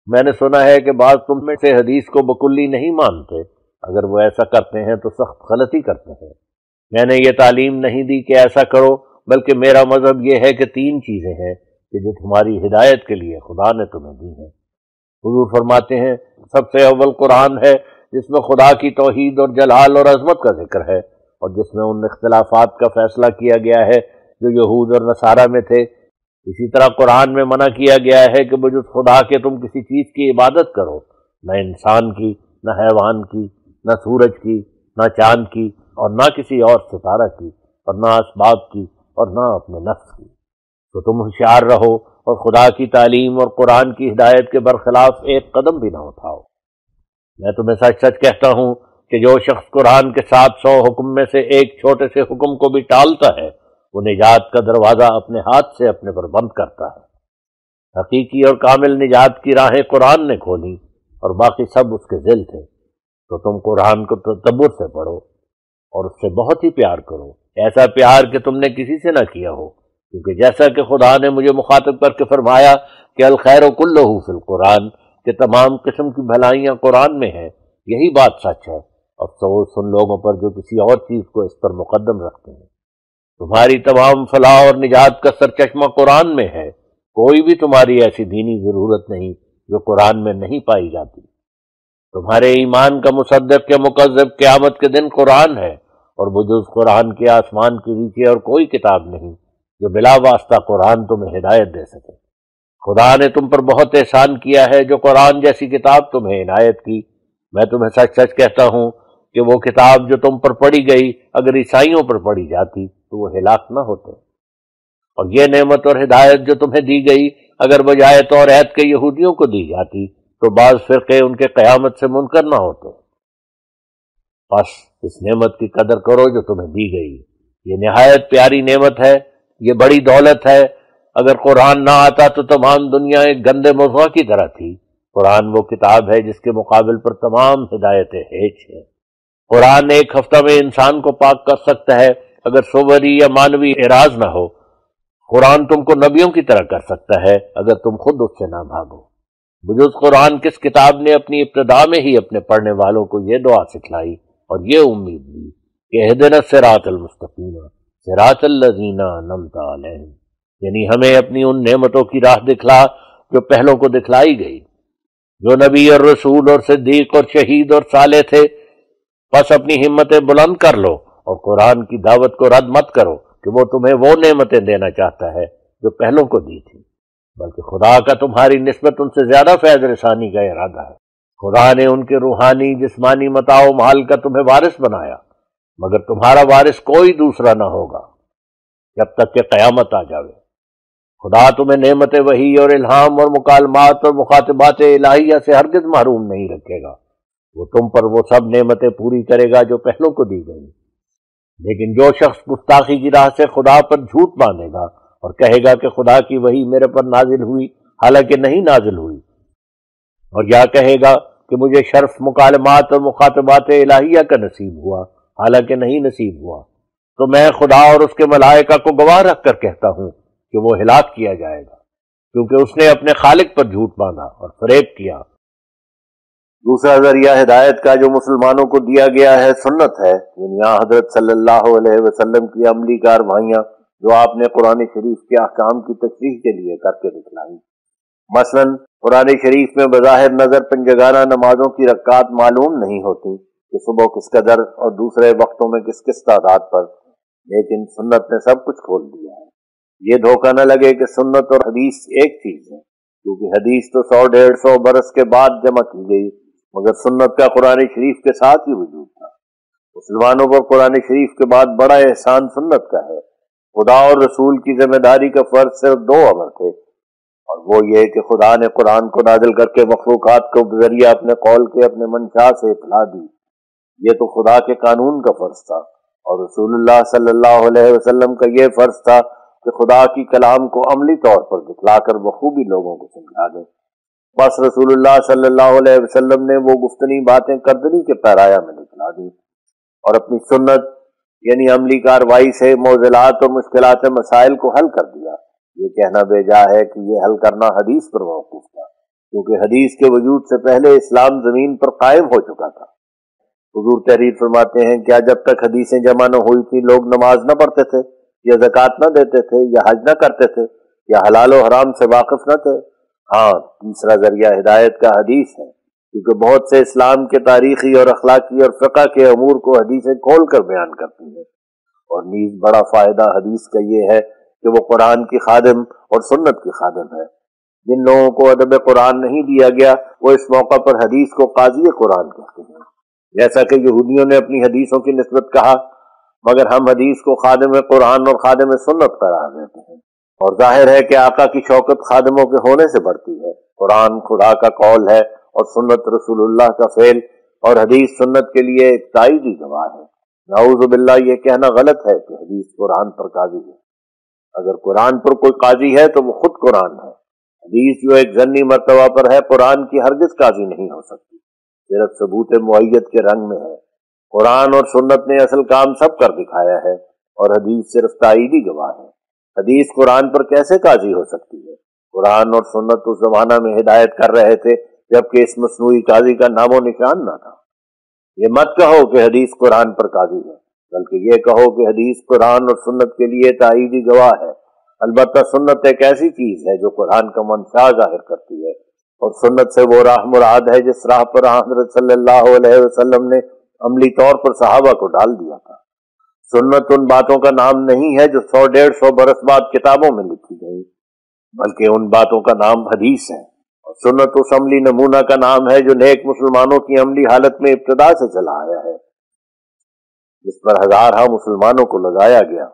میں نے سنا ہے کہ بعض تم میں سے حدیث کو بکلی نہیں مانتے، اگر وہ ایسا کرتے ہیں تو سخت غلطی کرتے ہیں۔ میں نے یہ تعلیم نہیں دی کہ ایسا کرو، بلکہ میرا مذہب یہ ہے کہ 3 چیزیں ہیں کہ جو تمہاری ہدایت کے لیے خدا نے تمہیں دی ہیں۔ حضور فرماتے ہیں سب سے اول قرآن ہے، جس میں خدا کی توحید اور جلال اور عظمت کا ذکر ہے، اور جس میں ان اختلافات کا فیصلہ کیا گیا ہے جو یہود اور نصارہ میں تھے۔ اسی طرح قرآن میں منع کیا گیا ہے کہ بجز خدا کے تم کسی چیز کی عبادت کرو، نہ انسان کی، نہ حیوان کی، نہ سورج کی، نہ چاند کی، اور نہ کسی اور ستارہ کی، اور نہ اسباب کی، اور نہ اپنے نفس کی۔ تو تم ہوشیار رہو اور خدا کی تعلیم اور قرآن کی ہدایت کے برخلاف ایک قدم بھی نہ اٹھاؤ۔ میں تمہیں سچ سچ کہتا ہوں کہ جو شخص قرآن کے 700 حکم میں سے ایک چھوٹے سے حکم کو بھی ٹالتا ہے، وہ نجات کا دروازہ اپنے ہاتھ سے اپنے پر بند کرتا ہے۔ حقیقی اور کامل نجات کی راہیں قرآن نے کھولی، اور باقی سب اس کے ذل تھے۔ تو تم قرآن کو تدبر سے پڑھو اور اس سے بہت ہی پیار کرو، ایسا پیار کہ تم نے کسی سے نہ کیا ہو، کیونکہ جیسا کہ خدا نے مجھے مخاطب کر کے فرمایا کہ الخیر کلہ فی القرآن، کہ تمام قسم کی بھلائیاں قرآن میں ہیں، یہی بات سچ ہے۔ افسوس ان لوگوں پر جو کسی اور چیز کو اس پر مقدم رکھتے ہیں۔ تمہاری تمام فلاح اور نجات کا سرچشمہ قرآن میں ہے، کوئی بھی تمہاری ایسی دینی ضرورت نہیں جو قرآن میں نہیں پائی جاتی۔ تمہارے ایمان کا مصدق کے مکذب قیامت کے دن قرآن ہے، اور بجز قرآن کے آسمان کے نیچے اور کوئی کتاب نہیں جو بلا واسطہ قرآن تمہیں ہدایت دے سکے۔ خدا نے تم پر بہت احسان کیا ہے جو قرآن جیسی کتاب تمہیں عنایت کی۔ میں تمہیں سچ سچ کہتا ہوں کہ وہ کتاب جو تم پر پڑھی گئی اگر عیسائیوں پر پڑھی جاتی تو وہ ہلاک نہ ہوتے، اور یہ نعمت اور ہدایت جو تمہیں دی گئی اگر بجائے توریت کے یہودیوں کو دی جاتی تو بعض فرقے ان کے قیامت سے منکر نہ ہوتے۔ بس اس نعمت کی قدر کرو جو تمہیں دی گئی، یہ نہایت پیاری نعمت ہے، یہ بڑی دولت ہے۔ اگر قرآن نہ آتا تو تمام دنیا ایک گندے موضوع کی طرح تھی۔ قرآن وہ کتاب ہے جس کے مقابل پر تمام ہدایتیں ہیچ ہیں۔ قرآن ایک ہفتہ میں انسان کو پاک کر سکتا ہے اگر صوری یا مانوی اعراض نہ ہو۔ قرآن تم کو نبیوں کی طرح کر سکتا ہے اگر تم خود اس سے نہ بھاگو۔ بجز قرآن کس کتاب نے اپنی ابتدا میں ہی اپنے پڑھنے والوں کو یہ دعا سکھلائی اور یہ امید دی کہ اہدنا الصراط المستقیم صراط الذین انعمت علیہم، یعنی ہمیں اپنی ان نعمتوں کی راہ دکھلا جو پہلوں کو دکھلائی گئی، جو نبی اور رسول اور صدیق اور شہید اور صالح تھے۔ بس اپنی ہمتیں بلند کر لو اور قرآن کی دعوت کو رد مت کرو کہ وہ تمہیں وہ نعمتیں دینا چاہتا ہے جو پہلوں کو دی تھی، بلکہ خدا کا تمہاری نسبت ان سے زیادہ فیض رسانی کا ارادہ ہے۔ خدا نے ان کے روحانی جسمانی متاع و مال کا تمہیں وارث بنایا، مگر تمہارا وارث کوئی دوسرا نہ ہوگا جب تک کہ قیامت آ جاوے۔ خدا تمہیں نعمت وحی اور الہام اور مکالمات اور مخاطبات الہیہ سے ہرگز محروم نہیں رکھے گا۔ وہ تم پر وہ سب نعمتیں پوری کرے گا جو پہلوں کو دی گئی۔ لیکن جو شخص گستاخی کی راہ سے خدا پر جھوٹ باندھے گا اور کہے گا کہ خدا کی وحی میرے پر نازل ہوئی حالانکہ نہیں نازل ہوئی، اور یا کہے گا کہ مجھے شرف مکالمات اور مخاطبات الہیہ کا نصیب ہوا حالانکہ نہیں نصیب ہوا، تو میں خدا اور اس کے ملائکہ کو گواہ رکھ کر کہتا ہوں کہ وہ ہلاک کیا جائے گا، کیونکہ اس نے اپنے خالق پر جھوٹ باندھا اور فریب کیا۔ دوسرا ذریعہ ہدایت کا جو مسلمانوں کو دیا گیا ہے سنت ہے، یعنی حضرت صلی اللہ علیہ وسلم کی عملی کارروائیاں جو آپ نے قرآن شریف کے احکام کی تشریح کے لیے کر کے دکھلائیں۔ مثلا قرآن شریف میں بظاہر نظر پنجگانہ نمازوں کی رکعات معلوم نہیں ہوتی کہ صبح کس قدر اور دوسرے وقتوں میں کس کس تعداد پر، لیکن سنت نے سب کچھ کھول دیا ہے۔ یہ دھوکہ نہ لگے کہ سنت اور حدیث ایک چیز ہے، کیونکہ حدیث تو 100-150 برس کے بعد جمع کی گئی، مگر سنت کا قرآن شریف کے ساتھ ہی وجود تھا۔ مسلمانوں پر قرآن شریف کے بعد بڑا احسان سنت کا ہے۔ خدا اور رسول کی ذمہ داری کا فرض صرف 2 امر تھے، اور وہ یہ کہ خدا نے قرآن کو نازل کر کے مخلوقات کو بذریعہ اپنے قول کے اپنے منشا سے اطلاع دی، یہ تو خدا کے قانون کا فرض تھا، اور رسول اللہ صلی اللہ علیہ وسلم کا یہ فرض تھا کہ خدا کی کلام کو عملی طور پر دکھلا کر بخوبی لوگوں کو سمجھا دیں۔ بس رسول اللہ صلی اللہ علیہ وسلم نے وہ گفتنی باتیں کردنی کے پیرایا میں دکھلا دی، اور اپنی سنت یعنی عملی کاروائی سے معضلات اور مشکلات مسائل کو حل کر دیا۔ یہ کہنا بے جا ہے کہ یہ حل کرنا حدیث پر موقوف تھا، کیونکہ حدیث کے وجود سے پہلے اسلام زمین پر قائم ہو چکا تھا۔ حضور تحریر فرماتے ہیں، کیا جب تک حدیثیں جمع نہ ہوئی تھی لوگ نماز نہ پڑھتے تھے، یا زکوٰۃ نہ دیتے تھے، یا حج نہ کرتے تھے، یا حلال و حرام سے واقف نہ تھے؟ ہاں، تیسرا ذریعہ ہدایت کا حدیث ہے، کیونکہ بہت سے اسلام کے تاریخی اور اخلاقی اور فقہ کے امور کو حدیثیں کھول کر بیان کرتی ہیں۔ اور نیز بڑا فائدہ حدیث کا یہ ہے کہ وہ قرآن کی خادم اور سنت کی خادم ہے۔ جن لوگوں کو ادب قرآن نہیں دیا گیا وہ اس موقع پر حدیث کو قاضی قرآن کہتے ہیں، جیسا کہ یہودیوں نے اپنی حدیثوں کی نسبت کہا، مگر ہم حدیث کو خادم قرآن اور خادم سنت قرار دیتے ہیں۔ اور ظاہر ہے کہ آقا کی شوکت خادموں کے ہونے سے بڑھتی ہے۔ قرآن خدا کا قول ہے اور سنت رسول اللہ کا فعل، اور حدیث سنت کے لیے ایک تائیدی گواہ ہے۔ نعوذ باللہ، یہ کہنا غلط ہے کہ حدیث قرآن پر قاضی ہے۔ اگر قرآن پر کوئی قاضی ہے تو وہ خود قرآن ہے۔ حدیث جو ایک ضمنی مرتبہ پر ہے، قرآن کی ہرگز قاضی نہیں ہو سکتی، صرف ثبوت معیت کے رنگ میں ہے۔ قرآن اور سنت نے اصل کام سب کر دکھایا ہے، اور حدیث صرف تائیدی گواہ ہے۔ حدیث قرآن پر کیسے قاضی ہو سکتی ہے؟ قرآن اور سنت اس زمانہ میں ہدایت کر رہے تھے جبکہ اس مصنوعی قاضی کا نام و نشان نہ تھا۔ یہ مت کہو کہ حدیث قرآن پر قاضی ہے، بلکہ یہ کہو کہ حدیث قرآن اور سنت کے لیے تائیدی گواہ ہے۔ البتہ سنت ایک ایسی چیز ہے جو قرآن کا منشا ظاہر کرتی ہے، اور سنت سے وہ راہ مراد ہے جس راہ پر حضرت صلی اللہ علیہ وسلم نے عملی طور پر صحابہ کو ڈال دیا تھا۔ سنت ان باتوں کا نام نہیں ہے جو 100-150 برس بعد کتابوں میں لکھی گئی، بلکہ ان باتوں کا نام حدیث ہے۔ اور سنت اس عملی نمونہ کا نام ہے جو نیک مسلمانوں کی عملی حالت میں ابتدا سے چلا آیا ہے، جس پر ہزارہ مسلمانوں کو لگایا گیا۔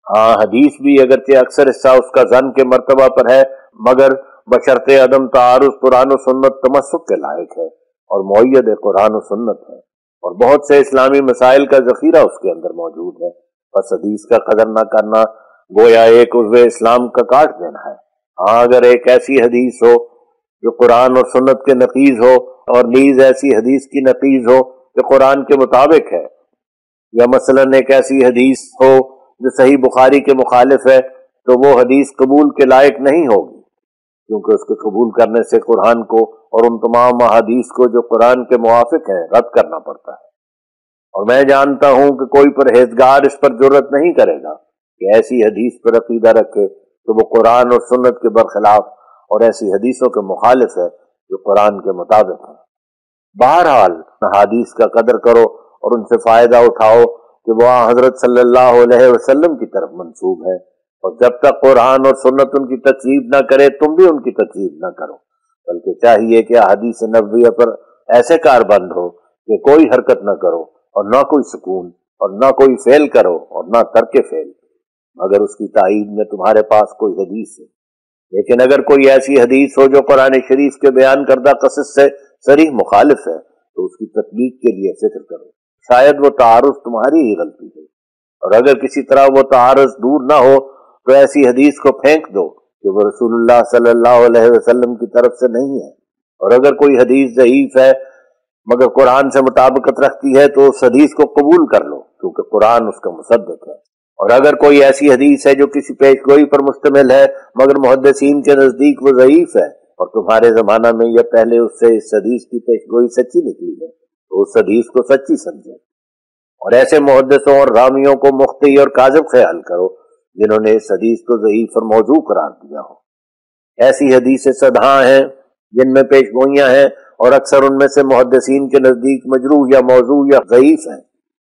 ہاں، حدیث بھی اگرچہ اکثر حصہ اس کا ظن کے مرتبہ پر ہے، مگر بشرط عدم تعارض قرآن و سنت تمسک کے لائق ہے اور مؤید قرآن و سنت ہے، اور بہت سے اسلامی مسائل کا ذخیرہ اس کے اندر موجود ہے۔ بس حدیث کا قدر نہ کرنا گویا ایک عضو اسلام کا کاٹ دینا ہے۔ ہاں، اگر ایک ایسی حدیث ہو جو قرآن اور سنت کے نقیض ہو، اور نیز ایسی حدیث کی نقیض ہو جو قرآن کے مطابق ہے، یا مثلاً ایک ایسی حدیث ہو جو صحیح بخاری کے مخالف ہے، تو وہ حدیث قبول کے لائق نہیں ہوگی، کیونکہ اس کے قبول کرنے سے قرآن کو اور ان تمام احادیث کو جو قرآن کے موافق ہیں رد کرنا پڑتا ہے۔ اور میں جانتا ہوں کہ کوئی پرہیزگار اس پر جرت نہیں کرے گا کہ ایسی حدیث پر عقیدہ رکھے تو وہ قرآن اور سنت کے برخلاف اور ایسی حدیثوں کے مخالف ہے جو قرآن کے مطابق ہے۔ بہرحال احادیث کا قدر کرو اور ان سے فائدہ اٹھاؤ کہ وہ حضرت صلی اللہ علیہ وسلم کی طرف منسوب ہے، اور جب تک قرآن اور سنت ان کی تکذیب نہ کرے تم بھی ان کی تکذیب نہ کرو، بلکہ چاہیے کہ احادیث نبویہ پر ایسے کار بند ہو کہ کوئی حرکت نہ کرو اور نہ کوئی سکون اور نہ کوئی فعل کرو اور نہ ترک فعل، مگر اس کی تائید میں تمہارے پاس کوئی حدیث ہے۔ لیکن اگر کوئی ایسی حدیث ہو جو قرآن شریف کے بیان کردہ قصص سے صریح مخالف ہے تو اس کی تطبیق کے لیے فکر کرو، شاید وہ تعارض تمہاری ہی غلطی ہے، اور اگر کسی طرح وہ تعارض دور نہ ہو تو ایسی حدیث کو پھینک دو کہ وہ رسول اللہ صلی اللہ علیہ وسلم کی طرف سے نہیں ہے۔ اور اگر کوئی حدیث ضعیف ہے مگر قرآن سے مطابقت رکھتی ہے تو اس حدیث کو قبول کر لو، کیونکہ قرآن اس کا مصدق ہے۔ اور اگر کوئی ایسی حدیث ہے جو کسی پیش گوئی پر مشتمل ہے مگر محدثین کے نزدیک وہ ضعیف ہے، اور تمہارے زمانہ میں یا پہلے اس سے اس حدیث کی پیش گوئی سچی نکلی ہے، تو اس حدیث کو سچی سمجھو، اور ایسے محدثوں اور راویوں کو مخطئ اور کاذب خیال کرو جنہوں نے اس حدیث کو ضعیف اور موضوع قرار دیا ہو۔ ایسی حدیثیں صدہاں ہیں جن میں پیش گوئیاں ہیں، اور اکثر ان میں سے محدثین کے نزدیک مجروح یا موضوع یا ضعیف ہیں۔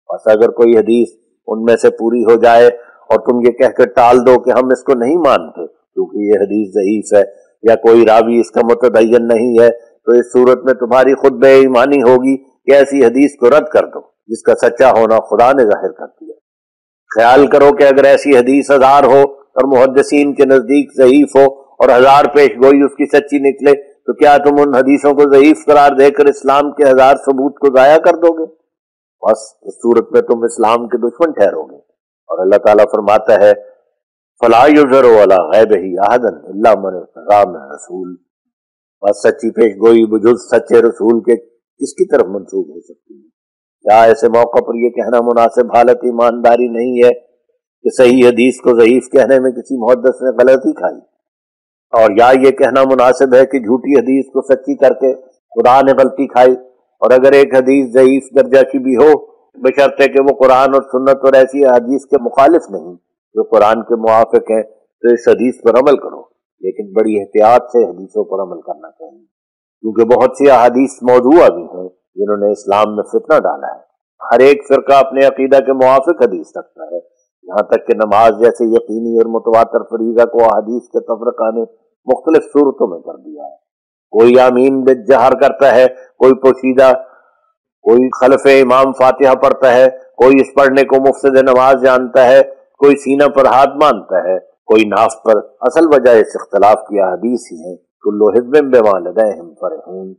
بس اگر کوئی حدیث ان میں سے پوری ہو جائے اور تم یہ کہہ کر ٹال دو کہ ہم اس کو نہیں مانتے کیونکہ یہ حدیث ضعیف ہے یا کوئی راوی اس کا متدین نہیں ہے، تو اس صورت میں تمہاری خود بے ایمانی ہوگی کہ ایسی حدیث کو رد کر دو جس کا سچا ہونا خدا نے ظاہر کر دیا۔ خیال کرو کہ اگر ایسی حدیث 1000 ہو اور محدثین کے نزدیک ضعیف ہو اور 1000 پیش گوئی اس کی سچی نکلے، تو کیا تم ان حدیثوں کو ضعیف قرار دے کر اسلام کے 1000 ثبوت کو ضائع کر دو گے؟ بس اس صورت میں تم اسلام کے دشمن ٹھہرو گے۔ اور اللہ تعالیٰ فرماتا ہے فَلَا يُظْهِرُ عَلَىٰ غَيْبِهِ أَحَدًا إِلَّا مَنِ ارْتَضَىٰ مِن رَّسُولٍ۔ بس سچی پیش گوئی بجز سچے رسول کے کس کی طرف منسوب ہو سکتی ہے؟ کیا ایسے موقع پر یہ کہنا مناسب حالت ایمانداری نہیں ہے کہ صحیح حدیث کو ضعیف کہنے میں کسی محدث نے غلطی کھائی؟ اور یا یہ کہنا مناسب ہے کہ جھوٹی حدیث کو سچی کر کے خدا نے غلطی کھائی، اور اگر ایک حدیث ضعیف درجہ کی بھی ہو بشرطے کہ وہ قرآن اور سنت اور ایسی حدیث کے مخالف نہیں جو قرآن کے موافق ہیں، تو اس حدیث پر عمل کرو، لیکن بڑی احتیاط سے حدیثوں پر عمل کرنا چاہیے، کیونکہ بہت سی احادیث موضوع بھی ہیں جنہوں نے اسلام میں فتنہ ڈالا ہے۔ ہر ایک فرقہ اپنے عقیدہ کے موافق حدیث رکھتا ہے، یہاں تک کہ نماز جیسے یقینی اور متواتر فریضہ کو احادیث کے تفرقہ نے مختلف صورتوں میں کر دیا ہے۔ کوئی آمین بالجہر کرتا ہے، کوئی پوشیدہ، کوئی خلف امام فاتحہ پڑھتا ہے، کوئی اس پڑھنے کو مفسد نماز جانتا ہے، کوئی سینہ پر ہاتھ باندھتا ہے، کوئی ناف پر۔ اصل وجہ اس اختلاف کی احادیث ہی ہیں، کل حزب بما لدیہم فرحون۔